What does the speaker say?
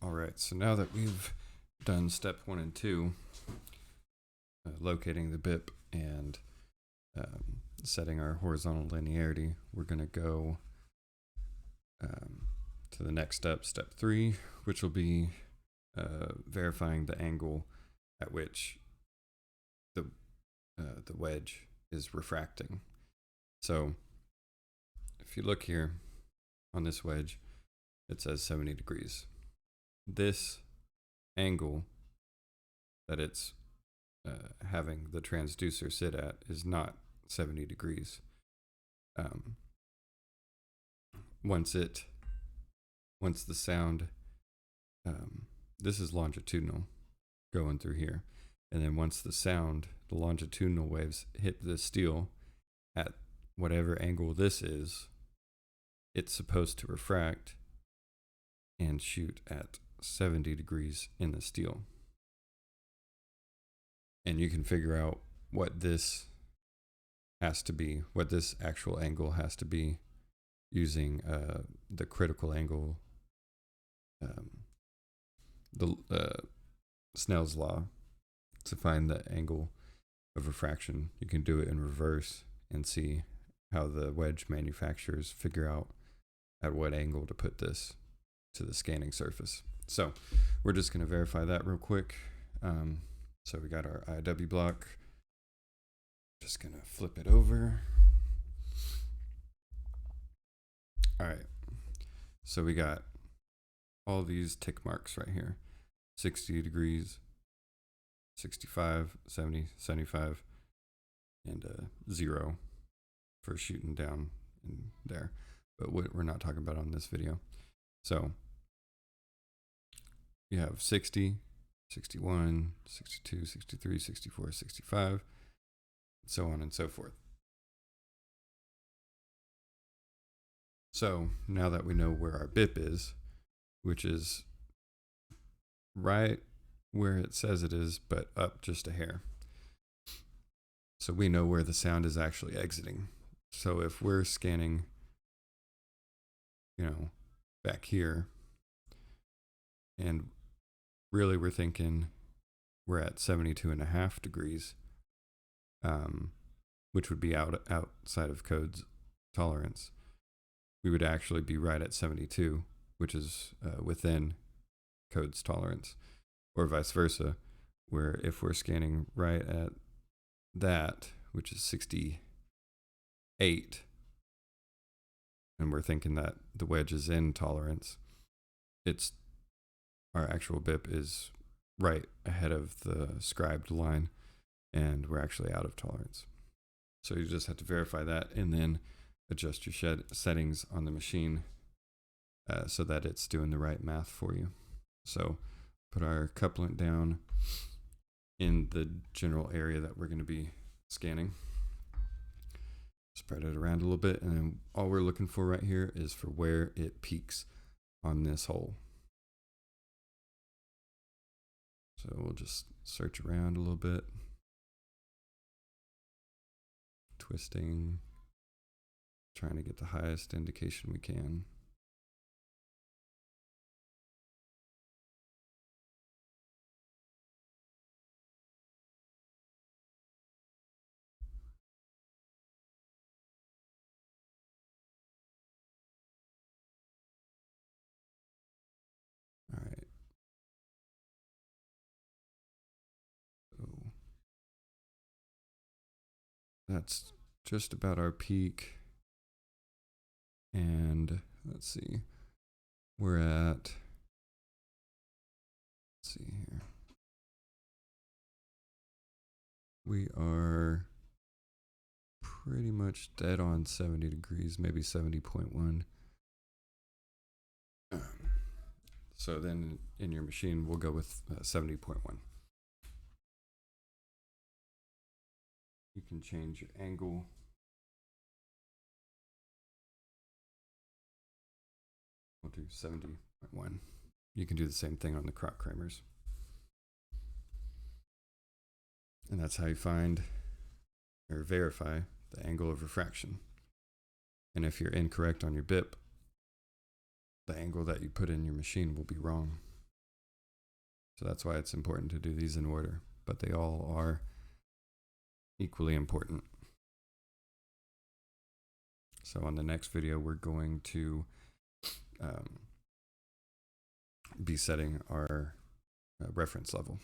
All right, so now that we've done step 1 and 2, locating the BIP and setting our horizontal linearity, we're going to go to the next step, step 3, which will be verifying the angle at which the wedge is refracting. So if you look here on this wedge, it says 70 degrees. This angle that it's having the transducer sit at is not 70 degrees. Once the sound, this is longitudinal going through here, and then once the longitudinal waves hit the steel at whatever angle this is, it's supposed to refract and shoot at 70 degrees in the steel. And you can figure out what this has to be, what this actual angle has to be, using the critical angle, Snell's law, to find the angle of refraction. You can do it in reverse and see how the wedge manufacturers figure out at what angle to put this to the scanning surface. So we're just going to verify that real quick. So we got our IIW block. Just going to flip it over. All right. So we got all these tick marks right here. 60 degrees, 65, 70, 75, and 0 for shooting down in there. But we're not talking about on this video. So you have 60, 61, 62, 63, 64, 65, so on and so forth. So now that we know where our BIP is, which is right where it says it is, but up just a hair. So we know where the sound is actually exiting. So if we're scanning, back here, and really we're thinking we're at 72.5 degrees, which would be outside of code's tolerance, we would actually be right at 72, which is within code's tolerance, or vice versa, where if we're scanning right at that, which is 68, and we're thinking that the wedge is in tolerance, our actual BIP is right ahead of the scribed line, and we're actually out of tolerance. So you just have to verify that and then adjust your settings on the machine so that it's doing the right math for you. So put our couplant down in the general area that we're going to be scanning. Spread it around a little bit, and then all we're looking for right here is for where it peaks on this hole. So we'll just search around a little bit, twisting, trying to get the highest indication we can. All right. So that's just about our peak. And let's see, we're at, let's see here. We are pretty much dead on 70 degrees, maybe 70.1. So then in your machine, we'll go with 70.1. You can change your angle. We'll do 70.1. You can do the same thing on the crop Kramers. And that's how you find or verify the angle of refraction. And if you're incorrect on your BIP, the angle that you put in your machine will be wrong. So that's why it's important to do these in order, but they all are equally important. So on the next video, we're going to be setting our reference level.